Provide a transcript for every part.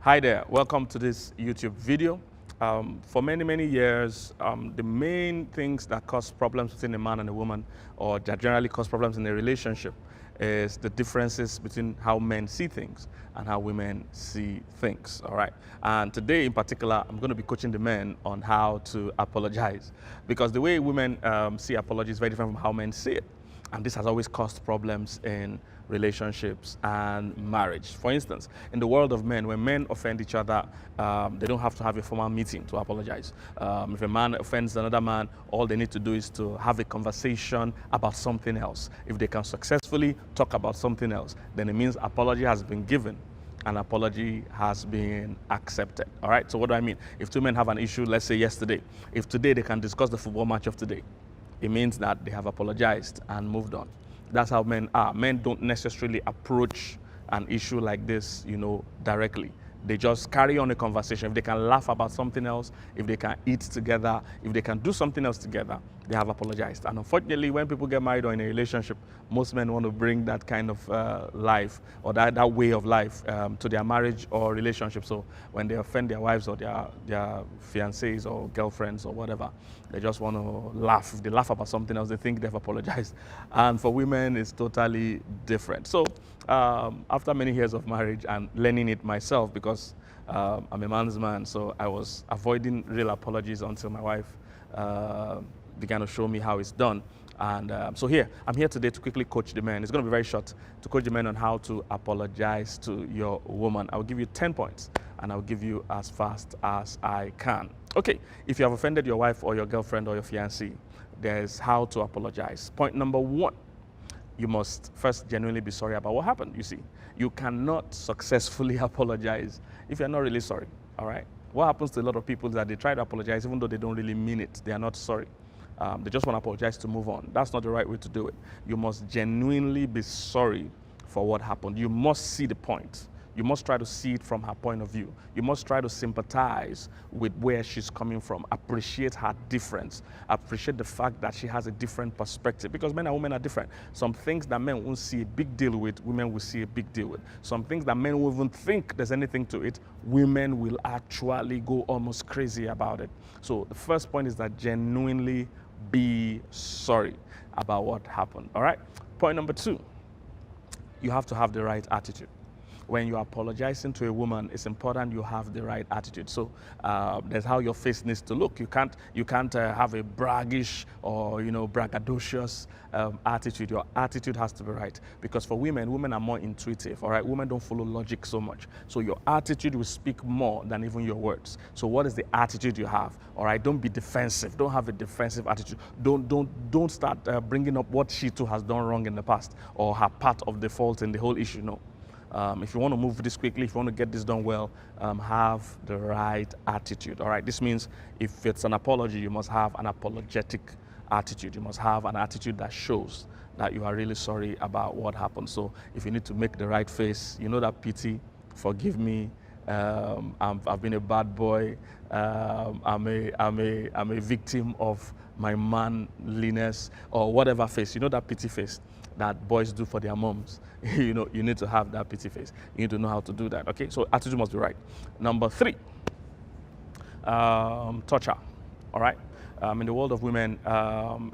Hi there, welcome to this YouTube video. For many years, the main things that cause problems between a man and a woman, or that generally cause problems in a relationship, is the differences between how men see things and how women see things, all right? And today in particular, I'm going to be coaching the men on how to apologize, because the way women see apology is very different from how men see it. And this has always caused problems in relationships and marriage. For instance, in the world of men, when men offend each other, they don't have to have a formal meeting to apologize. If a man offends another man, all they need to do is to have a conversation about something else. If they can successfully talk about something else, then it means apology has been given. An apology has been accepted. All right, so what do I mean? If two men have an issue, let's say yesterday, if today they can discuss the football match of today, it means that they have apologized and moved on. That's how men are. Men don't necessarily approach an issue like this, directly. They just carry on a conversation. If they can laugh about something else, if they can eat together, if they can do something else together, they have apologized. And unfortunately, when people get married or in a relationship, most men want to bring that kind of life or that way of life to their marriage or relationship. So when they offend their wives or their fiancés or girlfriends or whatever, they just want to laugh. If they laugh about something else, they think they've apologized. And for women, it's totally different. So after many years of marriage and learning it myself, because I'm a man's man, so I was avoiding real apologies until my wife began to show me how it's done. And so I'm here today to quickly coach the men. It's going to be very short, to coach the men on how to apologize to your woman. I'll give you 10 points, and I'll give you as fast as I can. Okay, if you have offended your wife or your girlfriend or your fiancé, there's how to apologize. Point number one, you must first genuinely be sorry about what happened. You see, you cannot successfully apologize if you're not really sorry, all right? What happens to a lot of people is that they try to apologize even though they don't really mean it. They are not sorry. They just want to apologize to move on. That's not the right way to do it. You must genuinely be sorry for what happened. You must see the point. You must try to see it from her point of view. You must try to sympathize with where she's coming from, appreciate her difference, appreciate the fact that she has a different perspective, because men and women are different. Some things that men won't see a big deal with, women will see a big deal with. Some things that men won't even think there's anything to it, women will actually go almost crazy about it. So the first point is that genuinely be sorry about what happened, all right? Point number two, you have to have the right attitude. When you're apologizing to a woman, it's important you have the right attitude. So that's how your face needs to look. You can't have a braggish or braggadocious attitude. Your attitude has to be right, because for women are more intuitive. All right, women don't follow logic so much. So your attitude will speak more than even your words. So what is the attitude you have? All right, don't be defensive. Don't have a defensive attitude. Don't start bringing up what she too has done wrong in the past or her part of the fault in the whole issue. No. If you want to move this quickly, if you want to get this done well, have the right attitude. All right, this means if it's an apology, you must have an apologetic attitude. You must have an attitude that shows that you are really sorry about what happened. So if you need to make the right face, that pity, forgive me, I've been a bad boy, I'm a victim of my manliness, or whatever face, that pity face that boys do for their moms. You need to have that pity face. You need to know how to do that, okay? So attitude must be right. Number three, touch her, all right? In the world of women,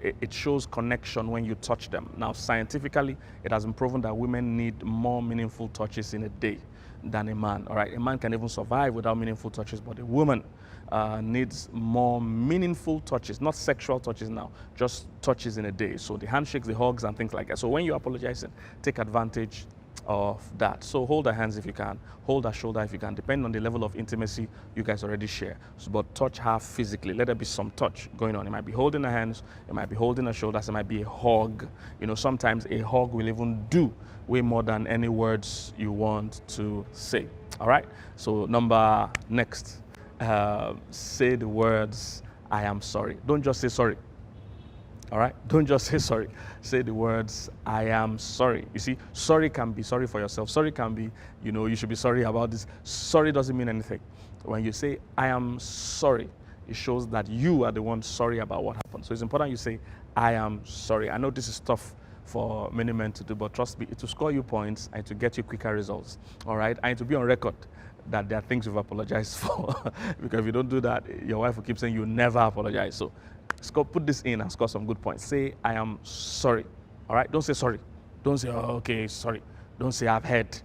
it shows connection when you touch them. Now, scientifically, it has been proven that women need more meaningful touches in a day than a man, all right? A man can even survive without meaningful touches, but a woman needs more meaningful touches, not sexual touches now, just touches in a day. So the handshakes, the hugs, and things like that. So when you're apologizing, take advantage of that. So hold her hands if you can, hold her shoulder if you can, depending on the level of intimacy you guys already share. So, but touch her physically. Let there be some touch going on. It might be holding her hands, it might be holding her shoulders, it might be a hug. Sometimes a hug will even do way more than any words you want to say. All right? So next, say the words, I am sorry. Don't just say sorry. All right? Don't just say sorry. Say the words, I am sorry. You see, sorry can be sorry for yourself. Sorry can be, you should be sorry about this. Sorry doesn't mean anything. When you say, I am sorry, it shows that you are the one sorry about what happened. So it's important you say, I am sorry. I know this is tough for many men to do, but trust me, it will score you points and to get you quicker results. All right? And to be on record that there are things you've apologized for. Because if you don't do that, your wife will keep saying you never apologize. So put this in and score some good points. Say, I am sorry. All right? Don't say sorry. Don't say, oh, okay, sorry. Don't say, I've heard.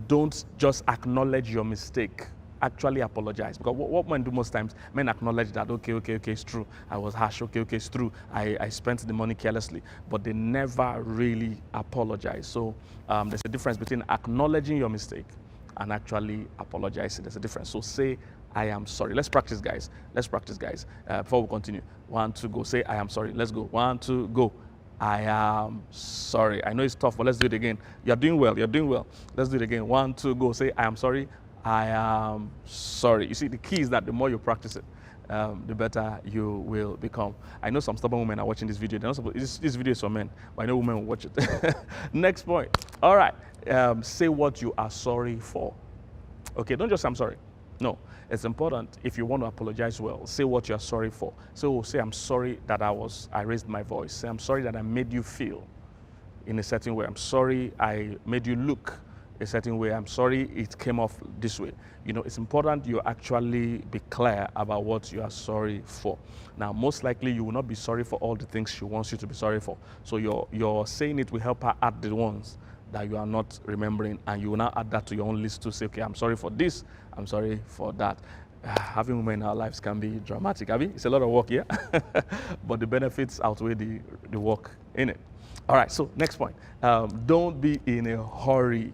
Don't just acknowledge your mistake. Actually apologize. Because what men do most times, men acknowledge that, okay, it's true. I was harsh. Okay, it's true. I spent the money carelessly. But they never really apologize. So there's a difference between acknowledging your mistake and actually apologizing. There's a difference. So say, I am sorry. Let's practice, guys. Before we continue. 1, 2, go. Say, I am sorry. Let's go. 1, 2, go. I am sorry. I know it's tough, but let's do it again. You're doing well. Let's do it again. 1, 2, go. Say, I am sorry. I am sorry. You see, the key is that the more you practice it, the better you will become. I know some stubborn women are watching this video. This video is for men, but I know women will watch it. Next point. All right. Say what you are sorry for. Okay, don't just say I'm sorry. No, it's important. If you want to apologize well, say what you are sorry for. So say, I'm sorry that I raised my voice. Say, I'm sorry that I made you feel in a certain way. I'm sorry I made you look a certain way. I'm sorry it came off this way. You know, it's important you actually be clear about what you are sorry for. Now, most likely you will not be sorry for all the things she wants you to be sorry for. So your saying it will help her add the ones that you are not remembering, and you will now add that to your own list to say, okay, I'm sorry for this, I'm sorry for that. Having women in our lives can be dramatic. I mean, it's a lot of work here, but the benefits outweigh the work in it. All right, so next point. Don't be in a hurry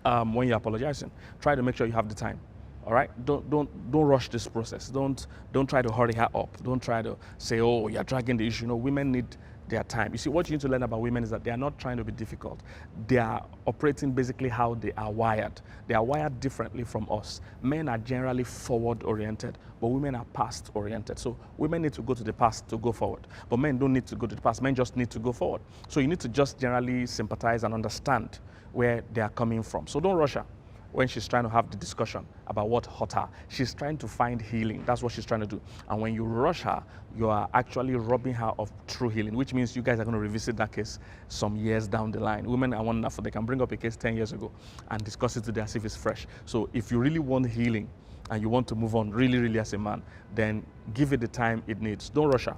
when you're apologizing. Try to make sure you have the time. All right, don't rush this process. Don't try to hurry her up. Don't try to say, oh, you're dragging the issue. No, women need their time. You see, what you need to learn about women is that they are not trying to be difficult. They are operating basically how they are wired. They are wired differently from us. Men are generally forward-oriented, but women are past-oriented. So women need to go to the past to go forward, but men don't need to go to the past. Men just need to go forward. So you need to just generally sympathize and understand where they are coming from. So don't rush her when she's trying to have the discussion about what hurt her. She's trying to find healing. That's what she's trying to do. And when you rush her, you are actually robbing her of true healing, which means you guys are going to revisit that case some years down the line. Women are wonderful. They can bring up a case 10 years ago and discuss it today as if it's fresh. So if you really want healing and you want to move on really as a man, then give it the time it needs. Don't rush her.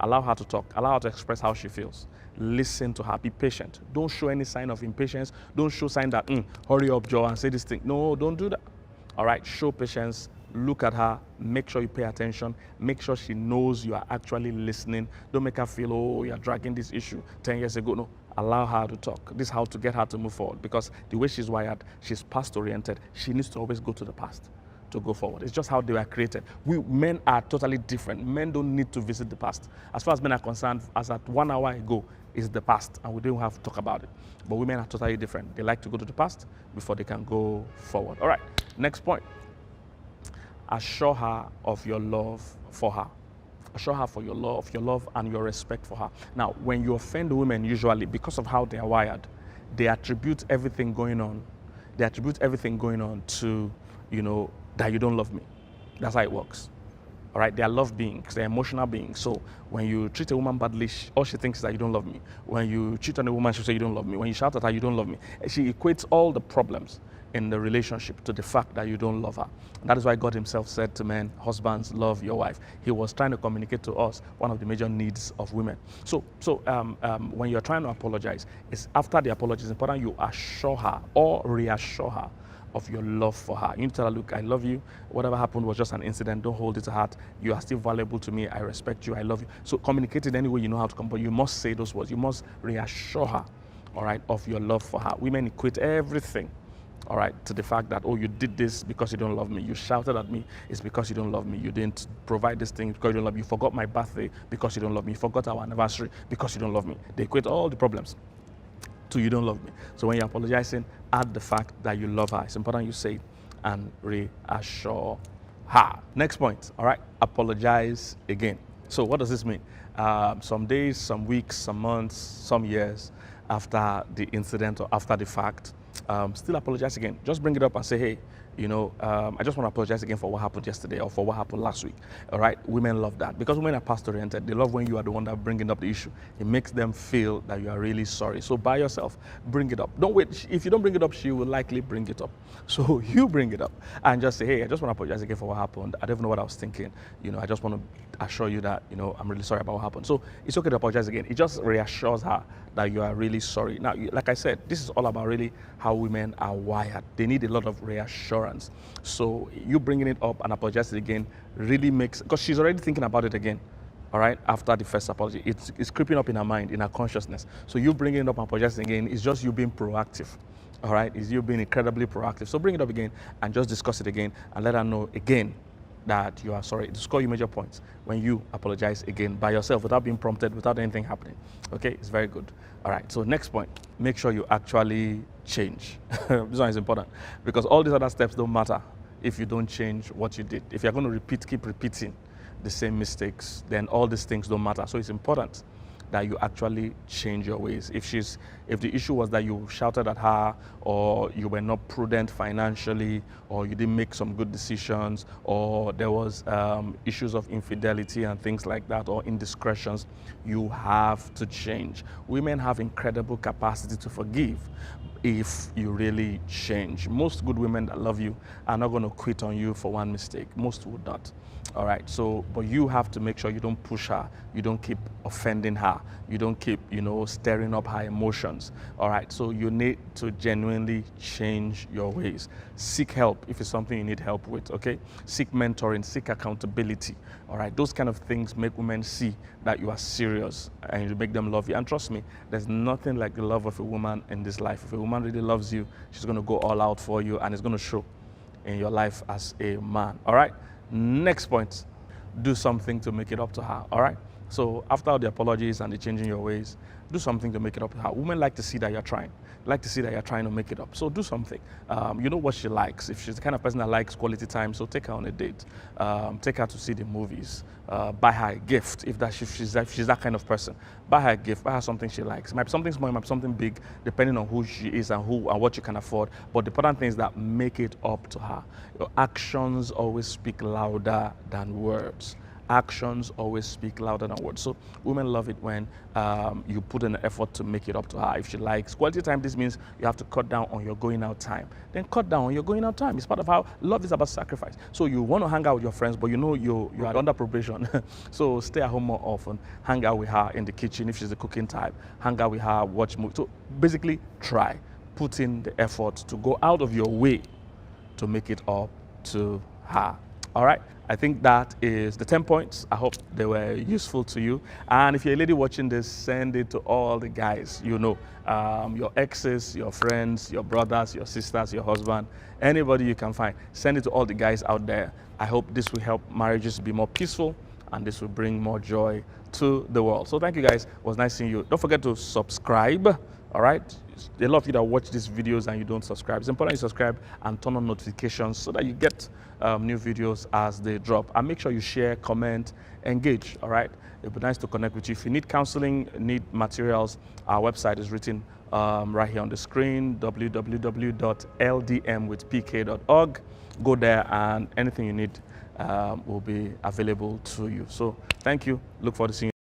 Allow her to talk. Allow her to express how she feels. Listen to her. Be patient. Don't show any sign of impatience. Don't show sign that, hurry up, Joe, and say this thing. No, don't do that. All right? Show patience. Look at her. Make sure you pay attention. Make sure she knows you are actually listening. Don't make her feel, oh, you're dragging this issue 10 years ago. No. Allow her to talk. This is how to get her to move forward. Because the way she's wired, she's past-oriented. She needs to always go to the past to go forward. It's just how they were created. We men are totally different. Men don't need to visit the past. As far as men are concerned, as at 1 hour ago is the past, and we don't have to talk about it. But women are totally different. They like to go to the past before they can go forward. All right, next point. Assure her of your love for her. Assure her for your love and your respect for her. Now, when you offend women, usually because of how they are wired, they attribute everything going on. They attribute everything going on to, that you don't love me. That's how it works. All right, they are love beings, they're emotional beings. So when you treat a woman badly, all she thinks is that you don't love me. When you cheat on a woman, she'll say you don't love me. When you shout at her, you don't love me. She equates all the problems in the relationship to the fact that you don't love her. And that is why God himself said to men, husbands, love your wife. He was trying to communicate to us one of the major needs of women. So when you're trying to apologize, it's after the apology, it's important you assure her or reassure her of your love for her. You need to tell her, look, I love you. Whatever happened was just an incident. Don't hold it to heart. You are still valuable to me. I respect you. I love you. So communicate it any way you know how to come, but you must say those words. You must reassure her, all right, of your love for her. Women equate everything, all right, to the fact that, oh, you did this because you don't love me. You shouted at me, it's because you don't love me. You didn't provide this thing because you don't love me. You forgot my birthday because you don't love me. You forgot our anniversary because you don't love me. They equate all the problems to you don't love me. So when you're apologizing, add the fact that you love her. It's important you say it and reassure her. Next point, all right, apologize again. So what does this mean? Some days, some weeks, some months, some years after the incident or after the fact, still apologize again. Just bring it up and say, hey, I just want to apologize again for what happened yesterday or for what happened last week. All right, women love that because women are past-oriented. They love when you are the one that bringing up the issue. It makes them feel that you are really sorry. So by yourself, bring it up. Don't wait. If you don't bring it up, she will likely bring it up. So you bring it up and just say, hey, I just want to apologize again for what happened. I don't even know what I was thinking. I just want to assure you that, I'm really sorry about what happened. So it's okay to apologize again. It just reassures her that you are really sorry. Now, like I said, this is all about really how women are wired. They need a lot of reassurance. So you bringing it up and apologizing again really makes, because she's already thinking about it again. All right, after the first apology, it's creeping up in her mind, in her consciousness. So you bringing it up and apologizing again is just you being proactive. All right, is you being incredibly proactive. So bring it up again and just discuss it again and let her know again that you are sorry. To score you major points when you apologize again by yourself without being prompted, without anything happening. Okay, it's very good. All right, so next point, make sure you actually change. This one is important because all these other steps don't matter if you don't change what you did. If you're going to keep repeating the same mistakes, then all these things don't matter. So it's important that you actually change your ways. If the issue was that you shouted at her, or you were not prudent financially, or you didn't make some good decisions, or there was issues of infidelity and things like that, or indiscretions, you have to change. Women have incredible capacity to forgive if you really change. Most good women that love you are not going to quit on you for one mistake. Most would not. All right, so, but you have to make sure you don't push her, you don't keep offending her, you don't keep, stirring up her emotions. All right, so you need to genuinely change your ways. Seek help if it's something you need help with, okay? Seek mentoring, seek accountability. All right, those kind of things make women see that you are serious and you make them love you. And trust me, there's nothing like the love of a woman in this life. If a woman really loves you, she's going to go all out for you, and it's going to show in your life as a man. All right. Next point, do something to make it up to her, all right? So after all the apologies and the changing your ways, do something to make it up to her. Women like to see that you're trying, like to see that you're trying to make it up. So do something. You know what she likes. If she's the kind of person that likes quality time, so take her on a date. Take her to see the movies. Buy her a gift if she's that kind of person. Buy her a gift, buy her something she likes. It might be something small, it might be something big, depending on who she is and what you can afford. But the important thing is that make it up to her. Your actions always speak louder than words. Actions always speak louder than words. So women love it when you put in an effort to make it up to her. If she likes quality time, this means you have to cut down on your going out time. Then cut down on your going out time. It's part of how love is about sacrifice. So you want to hang out with your friends, but you are under probation. So stay at home more often. Hang out with her in the kitchen if she's the cooking type. Hang out with her, watch movies. So basically try. Put in the effort to go out of your way to make it up to her. All right, I think that is the 10 points. I hope they were useful to you. And if you're a lady watching this, send it to all the guys you know, your exes, your friends, your brothers, your sisters, your husband, anybody you can find. Send it to all the guys out there. I hope this will help marriages be more peaceful, and this will bring more joy to the world. So thank you guys. It was nice seeing you. Don't forget to subscribe. All right, a lot of you that watch these videos and you don't subscribe. It's important you subscribe and turn on notifications so that you get new videos as they drop. And make sure you share, comment, engage. All right, it'd be nice to connect with you. If you need counseling, need materials, our website is written right here on the screen, www.ldmwithpk.org. Go there and anything you need will be available to you. So thank you. Look forward to seeing you.